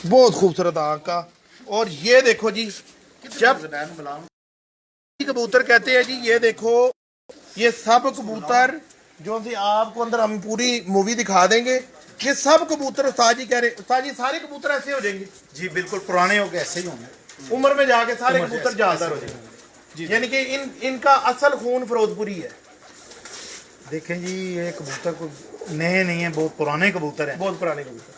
बहुत खूबसूरत आँख का। और ये देखो जी, जब कबूतर कहते हैं जी, ये देखो, ये सब कबूतर जो सी आपको अंदर हम पूरी मूवी दिखा देंगे। ये सब कबूतर उस्ताद जी कह रहे, उस्ताद जी सारे कबूतर ऐसे हो जाएंगे जी? बिल्कुल, पुराने हो गए ऐसे ही होंगे, उम्र में जाके सारे कबूतर जालदार हो जाएंगे। यानी कि इनका असल खून फिरोजपुरी है। देखें जी, ये कबूतर को नए नहीं है, बहुत पुराने कबूतर हैं, बहुत पुराने कबूतर।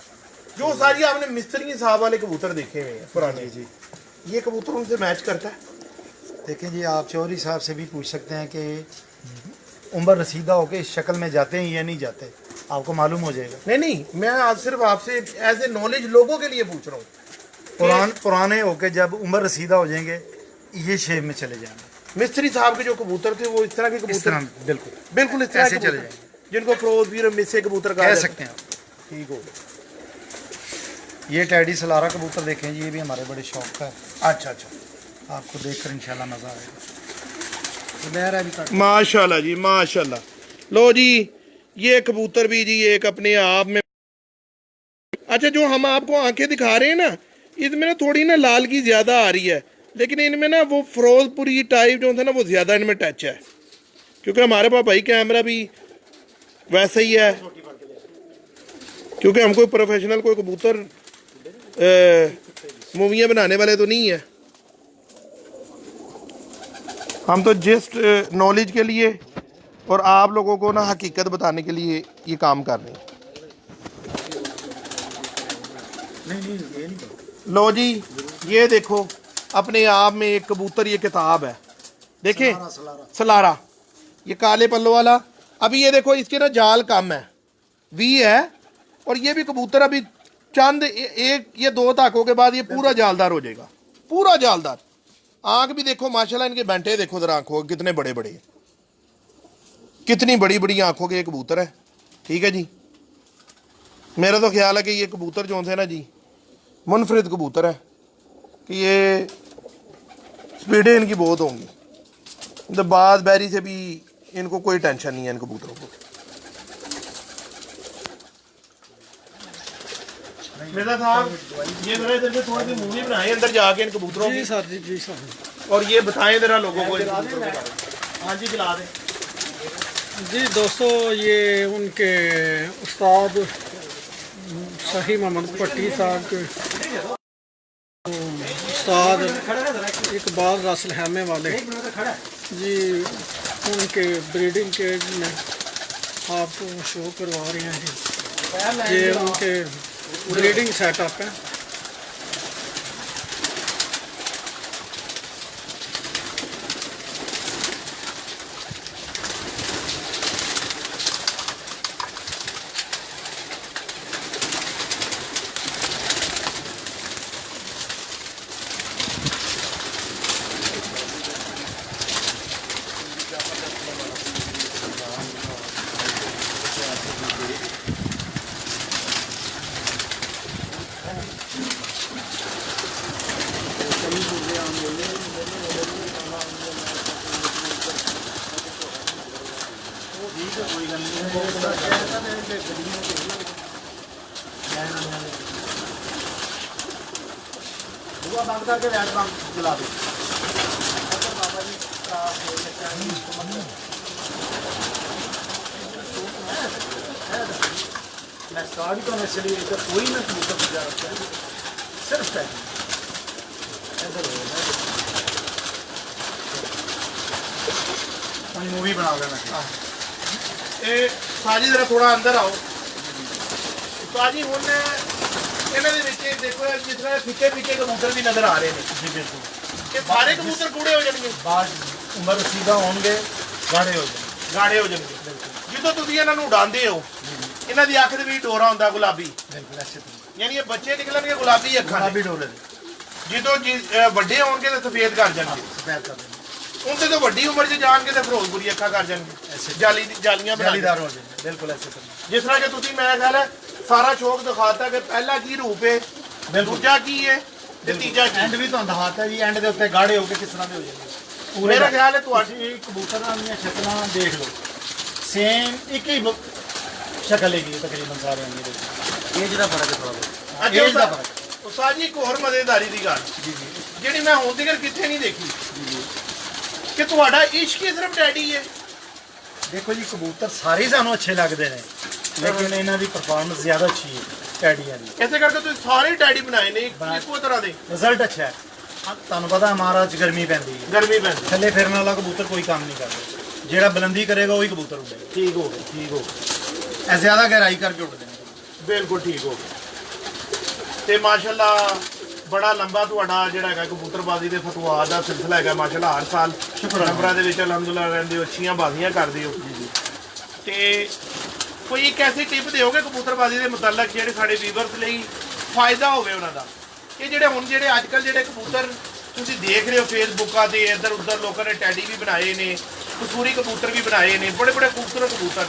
जो सारी आपने मिस्त्री साहब वाले कबूतर देखे हुए हैं पुराने जी, ये कबूतर उनसे मैच करता है। देखें जी, आप चौधरी साहब से भी पूछ सकते हैं कि उम्र रसीदा होकर इस शक्ल में जाते हैं या नहीं जाते, आपको मालूम हो जाएगा। नहीं, मैं आज सिर्फ आपसे एज ए नॉलेज लोगों के लिए पूछ रहा हूँ। पुराने होकर जब उम्र रसीदा हो जाएंगे, ये शेप में चले जाएंगे। मिस्त्री साहब के जो कबूतर थे वो इस तरह के कबूतर, बिल्कुल बिल्कुल इस तरह ऐसे के चले कबूतर, जाएंगे, जिनको फिरोजपुरी और मिस्से कबूतर कह सकते हैं आप। ठीक हो। ये टैडी सलारा कबूतर देखें जी, ये भी हमारे बड़े शौक का है। अच्छा अच्छा, आपको देखकर इंशाल्लाह मज़ा आएगा। माशाल्लाह जी, माशाल्लाह। लो जी, ये कबूतर भी जी एक अपने आप में। अच्छा, जो हम आपको आंखें दिखा रहे हैं ना, इसमें ना थोड़ी ना लाल की ज्यादा आ रही है, लेकिन इनमें ना वो फिरोजपुरी टाइप जो था ना वो ज्यादा इनमें टच है, क्योंकि हमारे पास भाई कैमरा भी वैसा ही है, क्योंकि हम कोई प्रोफेशनल कोई कबूतर मूवियाँ बनाने वाले तो नहीं है। हम तो जस्ट नॉलेज के लिए और आप लोगों को ना हकीकत बताने के लिए ये काम कर रहे हैं। लो जी, ये देखो, अपने आप में एक कबूतर, ये किताब है, देखें, सलारा, ये काले पल्लों वाला। अभी ये देखो, इसके ना जाल कम है, वी है, और ये भी कबूतर अभी चंद एक ये दो ताकों के बाद ये पूरा जालदार हो जाएगा, पूरा जालदार। आंख भी देखो माशाल्लाह, इनके बेंटे देखो जरा, आंखों कितने बड़े बड़े, कितनी बड़ी बड़ी आंखों के ये कबूतर है। ठीक है जी, मेरा तो ख्याल है कि ये कबूतर जो थे ना जी, मुनफरिद कबूतर है, कि ये स्पीडें इनकी बहुत होंगी, दबाद बैरी से भी इनको कोई टेंशन नहीं है इन कबूतरों को। मेरा साहब, ये जरा इधर से थोड़ी सी मूवी बनाए अंदर जाके इन कबूतरों की। सर जी सर। और ये बताएं जरा लोगों को इन कबूतरों के बारे में। हाँ जी, दिला दें जी दोस्तों, ये उनके उस्ताद सही मोहम्मद भट्टी साहब के उस्ताद इकबाल रासल हैमे वाले जी, उनके ब्रीडिंग केज में आपको शो करवा रहे हैं जी। ये उनके ब्रीडिंग सेटअप है। बंद करके लाइट बंद जला दो। मैं स्टार्ट तो मैं चली इधर कोई ना कबूतर बजा रखा है, सिर्फ टैग इधर हो मूवी बना देना। ਇਹ ਸਾਜੀ ਜਰਾ ਥੋੜਾ ਅੰਦਰ ਆਓ। ਸਾਜੀ ਹੁਣ ਇਹਨਾਂ ਦੇ ਵਿੱਚ ਦੇਖੋ ਜਿਸ ਤਰ੍ਹਾਂ ਫਿੱਕੇ ਫਿੱਕੇ ਕਬੂਤਰ ਵੀ ਨਜ਼ਰ ਆ ਰਹੇ ਨੇ जी बिल्कुल। ਇਹ ਸਾਰੇ ਕਬੂਤਰ ਗੂੜੇ ਹੋ ਜਾਣਗੇ, बाद उम्र सीधा होंगे, गाढ़े हो जाएंगे। ਗਾੜੇ ਹੋ ਜਾਣਗੇ। ਜਦੋਂ ਤੁਸੀਂ ਇਹਨਾਂ ਨੂੰ ਉਡਾਉਂਦੇ ਹੋ, ਇਹਨਾਂ ਦੀ ਅੱਖ ਦੇ ਵਿੱਚ ਡੋਰਾ ਹੁੰਦਾ ਗੁਲਾਬੀ, बिल्कुल ऐसे तो ਯਾਨੀ ਇਹ ਬੱਚੇ ਨਿਕਲਣਗੇ ਗੁਲਾਬੀ ਅੱਖਾਂ ਦੇ। गुलाबी डोले ਜਦੋਂ ਵੱਡੇ ਹੋਣਗੇ ਤਾਂ ਸਫੇਦ ਕਰ ਜਾਣਗੇ। सफेद कर देंगे, ਉਹਦੇ ਤੋਂ ਵੱਡੀ ਉਮਰ 'ਚ ਜਾਣਗੇ ਤਾਂ ਫਿਰੋਜ਼ਪੁਰੀ ਅੱਖਾਂ ਕਰ ਜਾਣਗੇ, ਜਾਲੀਆਂ ਬਣਾ जालीदार हो जाएंगे। बिल्कुल ऐसे तो ਜਿਸ ਤਰ੍ਹਾਂ ਕਿ ਤੁਸੀਂ ਮੇਰਾ ਖਿਆਲ ਹੈ ਸਾਰਾ ਸ਼ੌਕ ਦਿਖਾਤਾ ਕਿ ਪਹਿਲਾ ਕੀ ਰੂਪ ਹੈ, ਦੂਜਾ ਕੀ ਹੈ ਤੇ ਤੀਜਾ ਕੀ। एंड भी तो दिखाता है जी, एंड के उत्ते गाढ़े होके किस तरह के हो जाएंगे। ਮੇਰਾ ਖਿਆਲ ਹੈ ਤੁਹਾਡੀ ਤੁਸੀਂ ਕਬੂਤਰਾਂ ਦੀਆਂ ਸ਼ਕਲਾਂ ਦੇਖ ਲਓ, ਸੇਮ ਇੱਕ ਹੀ ਸ਼ਕਲ ਹੈਗੀ ਤਕਰੀਬਨ ਸਾਰਿਆਂ ਦੀ। ਏਜ ਦਾ ਫਰਕ ਹੈ ਥੋੜਾ ਬਹੁਤ, ਅੱਛਾ ਏਜ ਦਾ ਉਸਤਾਦ, ਫਰਕ। ਉਸਤਾਦ ਜੀ ਇੱਕ ਹੋਰ ਮਜ਼ੇਦਾਰੀ ਦੀ ਗੱਲ ਜਿਹੜੀ ਮੈਂ ਹੁਣ ਤੱਕ ਕਿੱਥੇ ਨਹੀਂ ਦੇਖੀ ਕਿ ਤੁਹਾਡਾ ਇਸ਼ਕ ਹੀ ਸਿਰਫ ਡੈਡੀ ਹੈ। देखो जी कबूतर सारे ही सानू अच्छे लगते हैं लेकिन इन्हों की परफॉर्मेंस ज़्यादा अच्छी है टैडियां की। ਇਸੇ ਕਰਕੇ ਤੁਸੀਂ ਸਾਰੇ ਡੈਡੀ ਬਣਾਏ ਨੇ ਇੱਕੋ ਤਰ੍ਹਾਂ ਦੇ। रिजल्ट अच्छा है। ਤੁਹਾਨੂੰ पता हमारा च गर्मी पैंदी है, ਗਰਮੀ ਪੈਂਦੀ। थले फिरने वाला कबूतर कोई काम नहीं करता, जेड़ा बुलंदी करेगा वही कबूतर उड़े। ਠੀਕ ਹੋ ਗਿਆ, ਠੀਕ ਹੋ ਗਿਆ, ऐ ज़्यादा गहराई करके उड़ते हैं। ਬਿਲਕੁਲ ਠੀਕ ਹੋ ਗਿਆ। ਤੇ ਮਾਸ਼ਾਅੱਲਾ ਬੜਾ ਲੰਬਾ ਤੁਹਾਡਾ ਜਿਹੜਾ ਹੈਗਾ ਕਬੂਤਰਬਾਜ਼ੀ ਦੇ ਫਤਵਾਹ ਦਾ ਸਿਲਸਿਲਾ ਹੈਗਾ ਮਾਸ਼ਾਅੱਲਾ। ਹਰ ਸਾਲ ਨੰਬਰਾਂ ਦੇ ਵਿੱਚ ਅਲਹਮਦੁਲਿਲਾ ਰਹਿੰਦੇ ਹੋ, ਅੱਛੀਆਂ ਬਾਜ਼ੀਆਂ ਕਰਦੇ ਹੋ। ਤੇ ਕੋਈ ਇੱਕ ਐਸੀ ਟਿਪ ਦਿਓਗੇ ਕਬੂਤਰਬਾਜ਼ੀ ਦੇ ਮੁਤਲਕ ਜਿਹੜੇ ਸਾਡੇ ਵੀਵਰਸ ਲਈ ਫਾਇਦਾ ਹੋਵੇ ਉਹਨਾਂ ਦਾ, ਕਿ ਜਿਹੜੇ ਹੁਣ ਜਿਹੜੇ ਅੱਜ ਕੱਲ੍ਹ ਜਿਹੜੇ ਕਬੂਤਰ ਤੁਸੀਂ ਦੇਖ ਰਹੇ ਹੋ ਫੇਸਬੁੱਕਾਂ ਤੇ ਇੱਧਰ ਉੱਧਰ ਲੋਕਾਂ ਨੇ ਟੈਡੀ ਵੀ ਬਣਾਏ ਨੇ, ਕਸੂਰੀ ਕਬੂਤਰ ਵੀ ਬਣਾਏ ਨੇ, ਬੜੇ ਬੜੇ ਖੂਬਸੂਰਤ ਕਬੂਤਰ।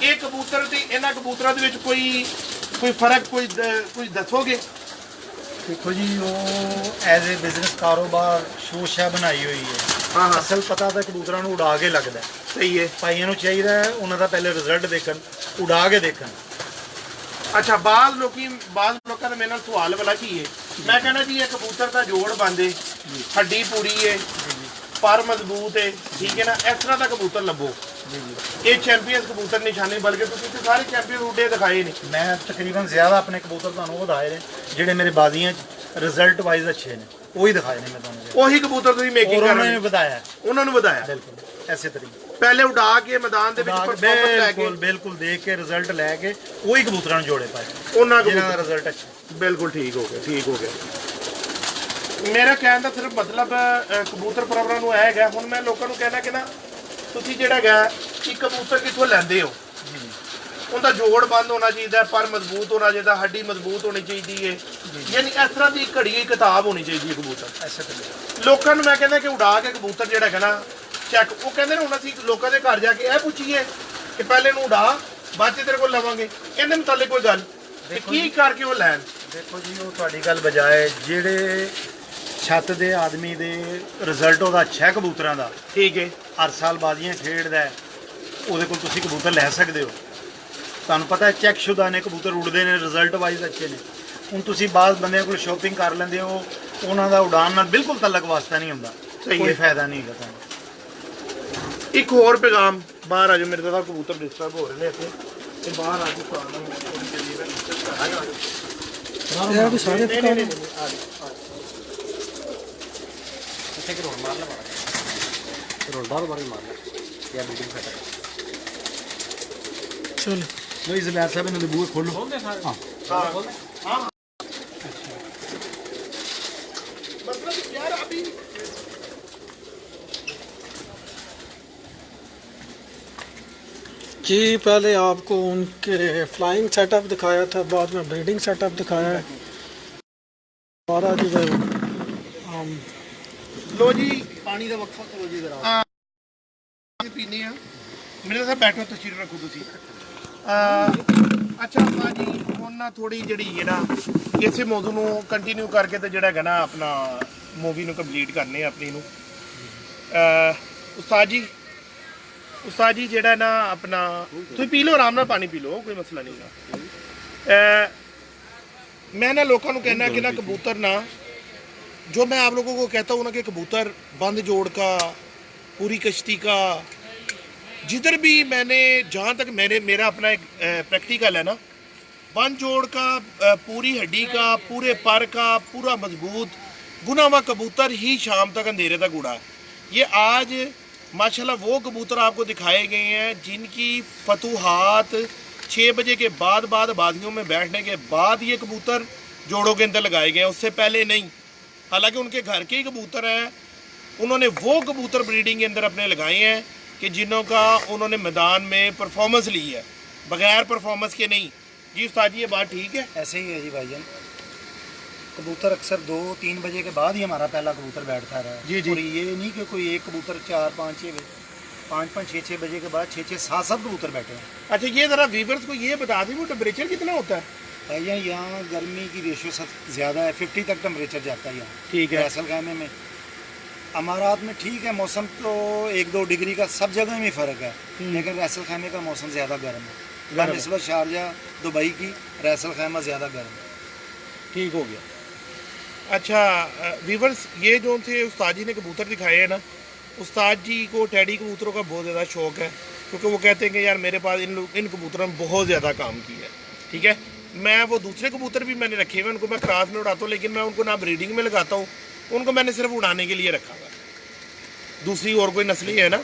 ਇਹ ਕਬੂਤਰ ਤੇ ਇਹਨਾਂ ਕਬੂਤਰਾਂ ਦੇ ਵਿੱਚ ਕੋਈ ਫਰਕ ਕੁਝ ਦੱਸੋਗੇ? देखो जी वो एज ए बिजनेस कारोबार शो शा बनाई हुई है। हाँ हाँ असल पता तो कबूतरों को उड़ा के लगता है। सही है। भाइयों को चाहिए उन्होंने पहले रिजल्ट देखन, उड़ा के देखन। अच्छा बाज़ लोगों का मेरे नाल सवाल वाला की है, मैं कहना जी ये कबूतर का जोड़ बंद है, हड्डी पूरी है, पर मजबूत है, ठीक है ना, इस तरह का कबूतर लभो। ये चैंपियन कबूतर निशाने बल्कि तुसीं सारे चैंपियन उड़े दिखाए ने। मैं तकरीबन ज़्यादा अपने कबूतर तुहानू वो दिखाए ने ਜਿਹੜੇ ਮੇਰੇ ਬਾਜ਼ੀਆਂ ਰਿਜ਼ਲਟ ਵਾਈਜ਼ ਅੱਛੇ ਨੇ, ਉਹੀ ਦਿਖਾਏ ਨੇ ਮੈਂ ਤੁਹਾਨੂੰ। ਉਹੀ ਕਬੂਤਰ ਤੁਸੀਂ ਮੇਕਿੰਗ ਕਰ ਰਹੇ ਨੇ ਬਤਾਇਆ, ਉਹਨਾਂ ਨੂੰ ਬਤਾਇਆ ਬਿਲਕੁਲ ਐਸੇ ਤਰੀਕੇ ਪਹਿਲੇ ਉਡਾ ਕੇ ਮੈਦਾਨ ਦੇ ਵਿੱਚ ਪਰਫਾਰਮੈਂਸ ਲੈ ਕੇ ਬਿਲਕੁਲ ਦੇਖ ਕੇ ਰਿਜ਼ਲਟ ਲੈ ਕੇ ਉਹੀ ਕਬੂਤਰਾਂ ਨੂੰ ਜੋੜੇ ਪਾਏ, ਉਹਨਾਂ ਜਿਹਨਾਂ ਦਾ ਰਿਜ਼ਲਟ ਅੱਛਾ। ਬਿਲਕੁਲ ਠੀਕ ਹੋ ਗਿਆ, ਠੀਕ ਹੋ ਗਿਆ। ਮੇਰਾ ਕਹਿਣ ਦਾ ਸਿਰਫ ਮਤਲਬ ਕਬੂਤਰ ਪਰਵਰਾਂ ਨੂੰ ਇਹ ਹੈਗਾ। ਹੁਣ ਮੈਂ ਲੋਕਾਂ ਨੂੰ ਕਹਿਣਾ ਕਿ ਨਾ ਤੁਸੀਂ ਜਿਹੜਾ ਹੈਗਾ ਕਿ ਕਬੂਤਰ ਕਿੱਥੋਂ ਲੈਂਦੇ ਹੋ, ਉਹਦਾ ਜੋੜ ਬੰਦ ਹੋਣਾ ਚਾਹੀਦਾ, ਪਰ ਮਜ਼ਬੂਤ ਹੋਣਾ ਚਾਹੀਦਾ, ਹੱਡੀ ਮਜ਼ਬੂਤ ਹੋਣੀ ਚਾਹੀਦੀ ਹੈ, ਯਾਨੀ ਇਸ ਤਰ੍ਹਾਂ ਦੀ ਘੜੀ ਹੋਈ ਕਿਤਾਬ ਹੋਣੀ ਚਾਹੀਦੀ ਹੈ ਕਬੂਤਰ। ਐਸੇ ਤਰੀਕੇ ਲੋਕਾਂ ਨੂੰ ਮੈਂ ਕਹਿੰਦਾ ਕਿ ਉਡਾ ਕੇ ਕਬੂਤਰ ਜਿਹੜਾ ਹੈਗਾ ਨਾ ਚੈੱਕ, ਉਹ ਕਹਿੰਦੇ ਨੇ ਹੁਣ ਅਸੀਂ ਲੋਕਾਂ ਦੇ ਘਰ ਜਾ ਕੇ ਇਹ ਪੁੱਛੀਏ ਕਿ ਪਹਿਲੇ ਨੂੰ ਉਡਾ ਬਾਅਦ ਚ ਤੇਰੇ ਕੋਲ ਲਵਾਂਗੇ, ਇਹਦੇ ਮੁਤਾਲਿਕ ਕੋਈ ਗੱਲ ਤੇ ਕੀ ਕਰਕੇ ਉਹ ਲੈਣ। ਦੇਖੋ ਜੀ ਉਹ ਤੁਹਾਡੀ ਗੱਲ ਬਜਾਏ ਜਿਹੜੇ ਛੱਤ ਦੇ ਆਦਮੀ ਦੇ ਰਿਜ਼ਲਟ ਉਹਦਾ ਅੱਛਾ ਹੈ ਕਬੂਤਰਾਂ ਦਾ, ਠੀਕ ਹੈ, ਹਰ ਸਾਲ ਬਾਜ਼ੀਆਂ ਖੇਡਦਾ, ਉਹਦੇ ਕੋਲ ਤੁਸੀਂ ਕਬੂਤਰ ਲੈ ਸਕਦੇ ਹੋ। ਤੁਹਾਨੂੰ ਪਤਾ ਹੈ ਚੈੱਕਸ਼ੁਦਾ ਨੇ ਕਬੂਤਰ ਉੱਡਦੇ ਨੇ, ਰਿਜ਼ਲਟ ਵਾਈਜ਼ ਅੱਛੇ ਨੇ। ਹੁਣ ਤੁਸੀਂ ਬਾਅਦ ਬੰਦਿਆਂ ਕੋਲ ਸ਼ਾਪਿੰਗ ਕਰ ਲੈਂਦੇ ਹੋ, ਉਹਨਾਂ ਦਾ ਉਡਾਨ ਨਾਲ ਬਿਲਕੁਲ ਤਲਕ ਵਾਸਤਾ ਨਹੀਂ ਹੁੰਦਾ, ਕੋਈ ਫਾਇਦਾ ਨਹੀਂ ਹੈਗਾ ਤੁਹਾਨੂੰ। ਇੱਕ ਹੋਰ ਪੈਗਾਮ, ਬਾਹਰ ਆ ਜਾਓ, ਮੇਰੇ ਤਾਂ ਕਬੂਤਰ ਡਿਸਟਰਬ ਹੋ ਰਹੇ ਨੇ ਇੱਥੇ, ਤੇ ਬਾਹਰ ਆ ਕੇ ਤੁਹਾਨੂੰ ਥੋੜੀ ਜਿਹੀ ਇਹ ਵੀ ਸਾਰੇ ਇੱਥੇ ਕਿ ਰੋਡ ਮਾਰ ਲੈ ਰੋਡ ਬਾਹਰ ਮਾਰ ਜਾਂ ਬਿਲਡਿੰਗ ਫਟਾ। चलो ਲੋ ਜ਼ਬੈਰ ਸਾਹਿਬ ਇਹਨਾਂ ਦੇ ਬੂਹੇ ਖੋਲੋ। हाँ मतलब यार अभी जी पहले आपको उनके फ्लाइंग सेटअप दिखाया था, बाद में ब्रीडिंग सेटअप दिखाया है। हमारा जो है लो जी ਪਾਣੀ ਦਾ ਵਕਫਾ ਕਰੋ ਜੀ ਜ਼ਰਾ। ਪੀਨੇ ਆ, ਮੇਰੇ ਨਾਲ ਬੈਠੋ, ਤਸਵੀਰ ਰੱਖੋ ਤੁਸੀਂ। ਅੱਛਾ ਭਾਜੀ ਹੁਣ ਨਾ ਥੋੜੀ ਜਿਹੜੀ ਹੈ ਨਾ ਇਸੇ ਮੌਜੂ ਨੂੰ ਕੰਟੀਨਿਊ ਕਰਕੇ ਤੇ ਜਿਹੜਾ ਹੈਗਾ ਨਾ ਆਪਣਾ ਮੂਵੀ ਨੂੰ ਕੰਪਲੀਟ ਕਰਨੇ ਆਪਣੀ ਨੂੰ। ਉਸਤਾਦ ਜੀ ਜਿਹੜਾ ਨਾ ਆਪਣਾ ਤੁਸੀਂ ਪੀ ਲਓ, ਆਰਾਮ ਨਾਲ ਪਾਣੀ ਪੀ ਲਓ, ਕੋਈ ਮਸਲਾ ਨਹੀਂ ਗਾ। मैं ना लोगों को कहना कि ना कबूतर ना, जो मैं आप लोगों को कहता हूँ ना कि कबूतर बंद जोड़ का, पूरी कश्ती का, जिधर भी मैंने जहाँ तक मेरा अपना एक प्रैक्टिकल है ना, बंद जोड़ का, पूरी हड्डी का, पूरे पर का, पूरा मजबूत गुना हुआ कबूतर ही शाम तक अंधेरे तक उड़ा। ये आज माशाल्लाह वो कबूतर आपको दिखाए गए हैं जिनकी फतूहात 6 बजे के बाद बादियों में बैठने के बाद ये कबूतर जोड़ों के अंदर लगाए गए हैं, उससे पहले नहीं। हालांकि उनके घर के ही कबूतर हैं, उन्होंने वो कबूतर ब्रीडिंग के अंदर अपने लगाए हैं कि जिन्हों का उन्होंने मैदान में परफॉर्मेंस ली है, बगैर परफॉर्मेंस के नहीं। जी उस्ताद जी ये बात ठीक है? ऐसे ही है जी भाईजान। कबूतर अक्सर 2-3 बजे के बाद ही हमारा पहला कबूतर बैठता रहा है। जी जी। और ये नहीं कि कोई एक कबूतर 4-5 6 बजे के बाद 6 7 कबूतर बैठे हैं। अच्छा ये ज़रा व्यूवर्स को ये बता दें वो टेम्परेचर कितना होता है? भैया यहाँ गर्मी की रेशो सब ज़्यादा है, 50 तक टेम्परेचर जाता है यहाँ। ठीक है। रैसल खाने में अमारात में ठीक है, मौसम तो 1-2 डिग्री का सब जगह में फ़र्क है, लेकिन रैसल खाने का मौसम ज़्यादा गर्म है। नस्बत शारजा दुबई की रैसल खैमा ज़्यादा गर्म है। ठीक हो गया। अच्छा वीवर्स, ये जो थे उस्ताद जी ने कबूतर दिखाए हैं ना, उस्ताद जी को टैडी कबूतरों का बहुत ज़्यादा शौक है, क्योंकि वो कहते हैं कि यार मेरे पास इन कबूतरों में बहुत ज़्यादा काम किया है। ठीक है, मैं वो दूसरे कबूतर भी मैंने रखे हुए हैं, उनको मैं क्रॉस में उड़ाता हूँ, लेकिन मैं उनको ना ब्रीडिंग में लगाता हूँ, उनको मैंने सिर्फ उड़ाने के लिए रखा हुआ है। दूसरी और कोई नस्ली है ना,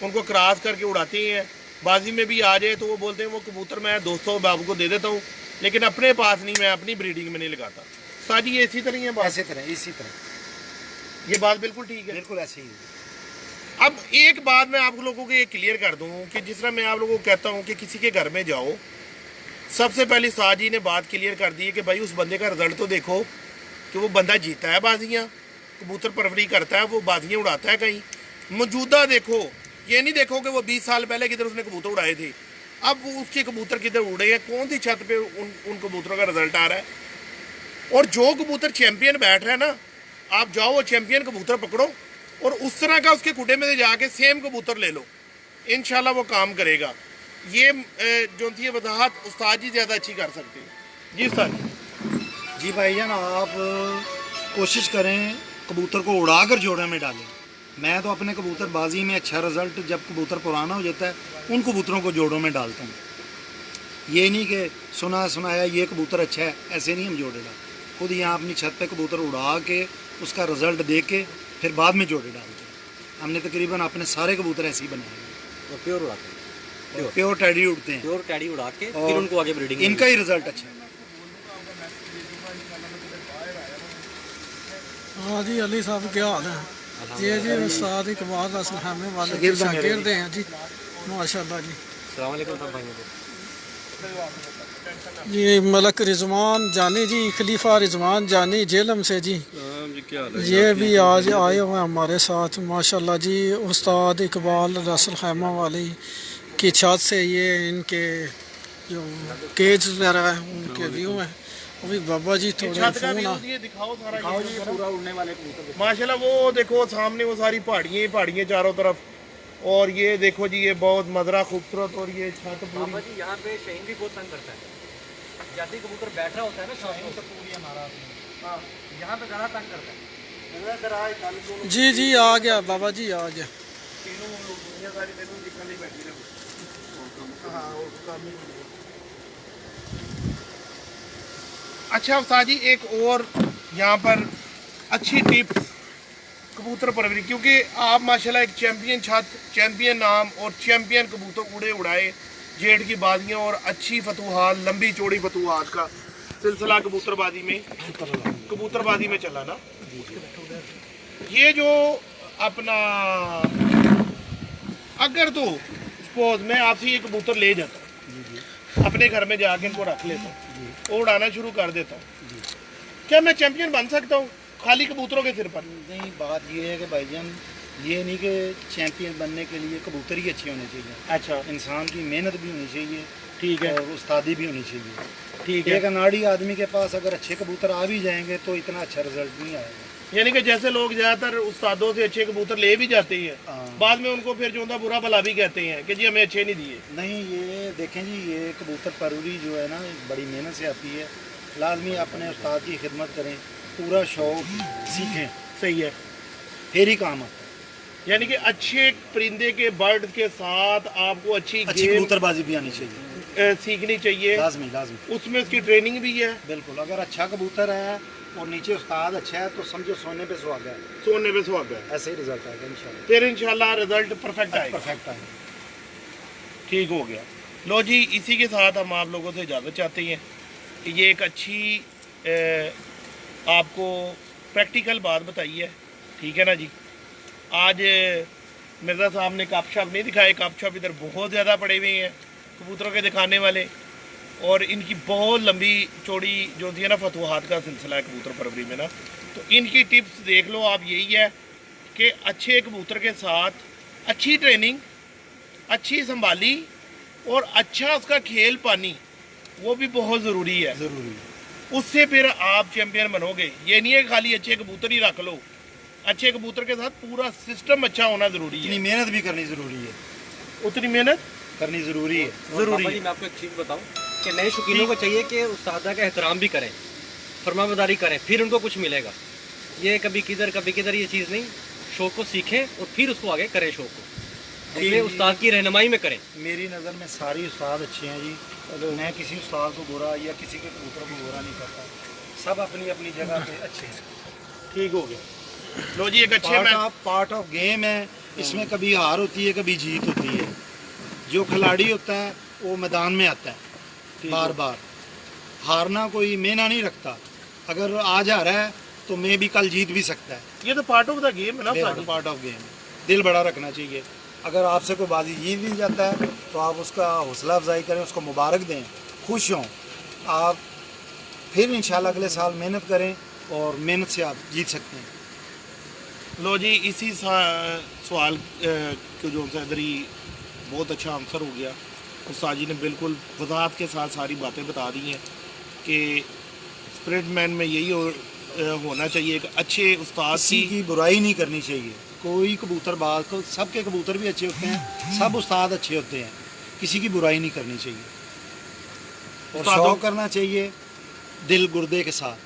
उनको क्रॉस करके उड़ाते ही हैं। बाजी में भी आ जाए तो वो बोलते हैं वो कबूतर मैं दोस्तों बाबू को दे देता हूँ, लेकिन अपने पास नहीं, मैं अपनी ब्रीडिंग में नहीं लगाता। साजी ये इसी तरह ही है बात? इसी तरह ये बात बिल्कुल ठीक है। बिल्कुल ऐसे ही। अब एक बात मैं आप लोगों को ये क्लियर कर दूं कि जिस तरह मैं आप लोगों को कहता हूं कि किसी के घर में जाओ, सबसे पहले साजी ने बात क्लियर कर दी है कि भाई उस बंदे का रिजल्ट तो देखो कि वो बंदा जीता है बाजियाँ, कबूतर परवरी करता है, वो बाजियाँ उड़ाता है कहीं। मौजूदा देखो, ये नहीं देखो कि वो 20 साल पहले किधर उसने कबूतर उड़ाए थे, अब वो उसके कबूतर किधर उड़े हैं, कौन सी छत पे उन कबूतरों का रिजल्ट आ रहा है। और जो कबूतर चैंपियन बैठ रहा है ना, आप जाओ वो चैंपियन कबूतर पकड़ो और उस तरह का उसके खुडे में से जाके सेम कबूतर ले लो, इंशाल्लाह वो काम करेगा। ये जो थी वजाहत उस्ताद जी ज़्यादा अच्छी कर सकते हैं। जी उस्ताद जी भाईजान, आप कोशिश करें कबूतर को उड़ा कर जोड़े में डालें। मैं तो अपने कबूतर बाजी में अच्छा रिजल्ट, जब कबूतर पुराना हो जाता है उन कबूतरों को जोड़ों में डालता हूँ। ये नहीं कि सुनाया ये कबूतर अच्छा है, ऐसे नहीं हम जोड़े डालते। खुद यहाँ अपनी छत पे कबूतर उड़ा के उसका रिजल्ट दे के फिर बाद में जोड़े डालते हैं। हमने तकरीबन अपने सारे कबूतर ऐसे ही बनाए हैं। तो प्योर उड़ाते हैं, प्योर टैडी उड़ते हैं, प्योर टैडी उड़ा के और फिर उनको आगे ब्रीडिंग। इनका ही रिजल्ट अच्छा है। हाँ जी, अली साहब क्या हाल है? ये जी उस्ताद इकबाल रसल हैमे वाले के शागिर्द हैं जी, माशाल्लाह जी। अस्सलाम वालेकुम सब भाइयों को। ये मलक रिजवान जानी जी, खलीफा रिजवान जानी जेलम से जी, ये भी आज आए हुए हैं हमारे साथ माशाल्लाह जी। उस्ताद इकबाल रसल हैमा वाली की छत से ये इनके जो केज वगैरह है उनके व्यू हैं। अभी बाबा जी थोड़े छत का फोन व्यू दिखाओ सारा, ये पूरा उड़ने वाले कबूतर। माशाल्लाह। वो देखो सामने वो सारी पहाड़ियाँ चारों तरफ, और ये देखो जी ये बहुत मजरा खूबसूरत, और ये छत बाबा पूरी। जी यहाँ पे शहीन भी बहुत तंग करता है, जैसे ही कबूतर बैठ रहा होता है ना शाम को, पूरी हमारा यहाँ पे ज़्यादा तंग करता है। जी जी आ गया बाबा जी आ गया। अच्छा उस्ताद जी, एक और यहाँ पर अच्छी टिप्स कबूतर परवरी, क्योंकि आप माशाल्लाह एक चैंपियन छत, चैंपियन नाम और चैंपियन कबूतर उड़े उड़ाए, जेठ की बाजियाँ और अच्छी फतूहात, लंबी चौड़ी फतूहात का सिलसिला कबूतरबाजी में चला ना। ये जो अपना, अगर तो सपोज मैं आपसे ये कबूतर ले जाता हूँ, अपने घर में जाके इनको रख लेता हूँ और उड़ाना शुरू कर देता हूँ, क्या मैं चैंपियन बन सकता हूँ खाली कबूतरों के सिर पर? नहीं, बात ये है कि भाईजान, ये नहीं कि चैंपियन बनने के लिए कबूतर ही अच्छे होने चाहिए। अच्छा, इंसान की मेहनत भी होनी चाहिए, ठीक है, और उस्तादी भी होनी चाहिए। ठीक है। एक अनाड़ी आदमी के पास अगर अच्छे कबूतर आ भी जाएंगे तो इतना अच्छा रिजल्ट नहीं आएगा। यानी कि जैसे लोग ज्यादातर उस्तादों से अच्छे कबूतर ले भी जाते हैं, हाँ। बाद में उनको फिर जो होता बुरा भला भी कहते हैं कि जी हमें अच्छे नहीं दिए। नहीं, ये देखें जी, ये कबूतर परवरी जो है ना बड़ी मेहनत से आती है। लाजमी अपने उस्ताद की खिदमत करें, पूरा शौक सीखें, सही है, फिर ही काम आता है। यानी कि अच्छे परिंदे के बर्ड के साथ आपको अच्छी अच्छी गेम कबूतरबाजी भी आनी चाहिए, सीखनी चाहिए, लाजमी लाजमी। उसमें उसकी ट्रेनिंग भी है। बिल्कुल, अगर अच्छा कबूतर है और नीचे उस्ताद अच्छा है तो समझो सोने पे सुहागा है, सोने पे सुहागा है, ऐसे ही रिजल्ट आएगा इंशाल्लाह। फिर इंशाल्लाह रिजल्ट परफेक्ट आएगा। परफेक्ट आएगा। ठीक हो गया। लो जी, इसी के साथ हम आप लोगों से इजाज़त चाहते हैं कि ये एक अच्छी आपको प्रैक्टिकल बात बताई है, ठीक है ना जी। आज मिर्ज़ा साहब ने कप शप नहीं दिखाए, कप शप इधर बहुत ज़्यादा पड़े हुए हैं कबूतरों के दिखाने वाले, और इनकी बहुत लंबी चौड़ी जो होती है ना फतूहात का सिलसिला है कबूतर परवरी में ना, तो इनकी टिप्स देख लो आप। यही है कि अच्छे कबूतर के साथ अच्छी ट्रेनिंग, अच्छी संभाली और अच्छा उसका खेल पानी, वो भी बहुत ज़रूरी है। ज़रूरी, उससे फिर आप चैंपियन बनोगे। ये नहीं है खाली अच्छे कबूतर ही रख लो, अच्छे कबूतर के साथ पूरा सिस्टम अच्छा होना ज़रूरी इतनी है। मेहनत भी करनी ज़रूरी है, उतनी मेहनत करनी ज़रूरी है। और बाबा जी मैं आपको एक चीज़ बताऊं कि नए शौकीनों को चाहिए कि उस्तादा का एहतराम भी करें, फरमाबरदारी करें, फिर उनको कुछ मिलेगा। ये कभी किधर ये चीज़ नहीं। शौक को सीखें और फिर उसको आगे करें। शौक को देखिए, उस्ताद की रहनुमाई में करें। मेरी नज़र में सारी उस्ताद अच्छे हैं जी। मैं किसी उस्ताद को बुरा या किसी के कबूतर को बुरा नहीं करता, सब अपनी अपनी जगह पे अच्छे हैं। ठीक हो गया। लो जी, एक अच्छे मैच। पार्ट ऑफ गेम है, इसमें कभी हार होती है, कभी जीत होती है। जो खिलाड़ी होता है वो मैदान में आता है बार बार। हारना कोई मेना नहीं रखता। अगर आज हारा है तो मैं भी कल जीत भी सकता है। ये तो पार्ट ऑफ द गेम है ना। Part of game. दिल बड़ा रखना चाहिए। अगर आपसे कोई बाजी जीत भी जाता है तो आप उसका हौसला अफजाई करें, उसको मुबारक दें, खुश हों। आप फिर इंशाल्लाह अगले साल मेहनत करें और मेहनत से आप जीत सकते हैं। लो जी, इसी सवाल को जो इधर ही बहुत अच्छा आंसर हो गया। उस्ताद जी ने बिल्कुल वजाहत के साथ सारी बातें बता दी हैं कि स्पिरिट मैन में यही होना चाहिए। एक अच्छे उस्ताद किसी की बुराई नहीं करनी चाहिए। कोई कबूतरबाज को, सबके कबूतर भी अच्छे होते हैं, सब उस्ताद अच्छे होते हैं। किसी की बुराई नहीं करनी चाहिए और शौक करना चाहिए दिल गुर्दे के साथ।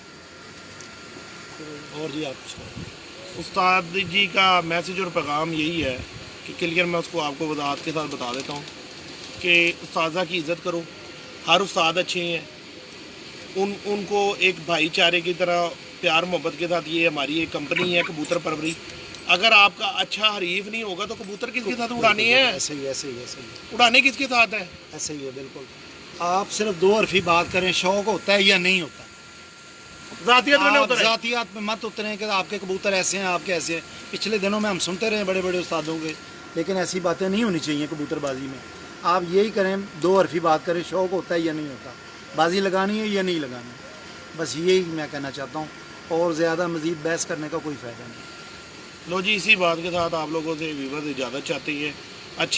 और जी आप उस्ताद जी का मैसेज और पैगाम यही है कि क्लियर मैं उसको आपको वजाहत के साथ बता देता हूँ कि उस्तादा की इज़्ज़त करो। हर उस्ताद अच्छे हैं, उनको एक भाईचारे की तरह प्यार मोहब्बत के साथ, ये हमारी एक कंपनी है कबूतर परवरी। अगर आपका अच्छा हरीफ नहीं होगा तो कबूतर किसके साथ उड़ानी है? ऐसे ही उड़ाने किसके साथ है? ऐसे ही है। बिल्कुल। आप सिर्फ दो हरफी बात करें, शौक होता है या नहीं होता। जातियत में आप उतरे। जातियात में मत उतरें कि आपके कबूतर ऐसे हैं, आपके ऐसे हैं। पिछले दिनों में हम सुनते रहे बड़े बड़े उस्तादों के, लेकिन ऐसी बातें नहीं होनी चाहिए कबूतरबाजी में। आप यही करें, दो हरफी बात करें, शौक होता है या नहीं होता, बाजी लगानी है या नहीं लगानी। बस यही मैं कहना चाहता हूँ और ज़्यादा मज़ीद बहस करने का कोई फ़ायदा नहीं। लो जी, इसी बात के साथ आप लोगों से व्यूअर्स इजाज़त चाहते हैं।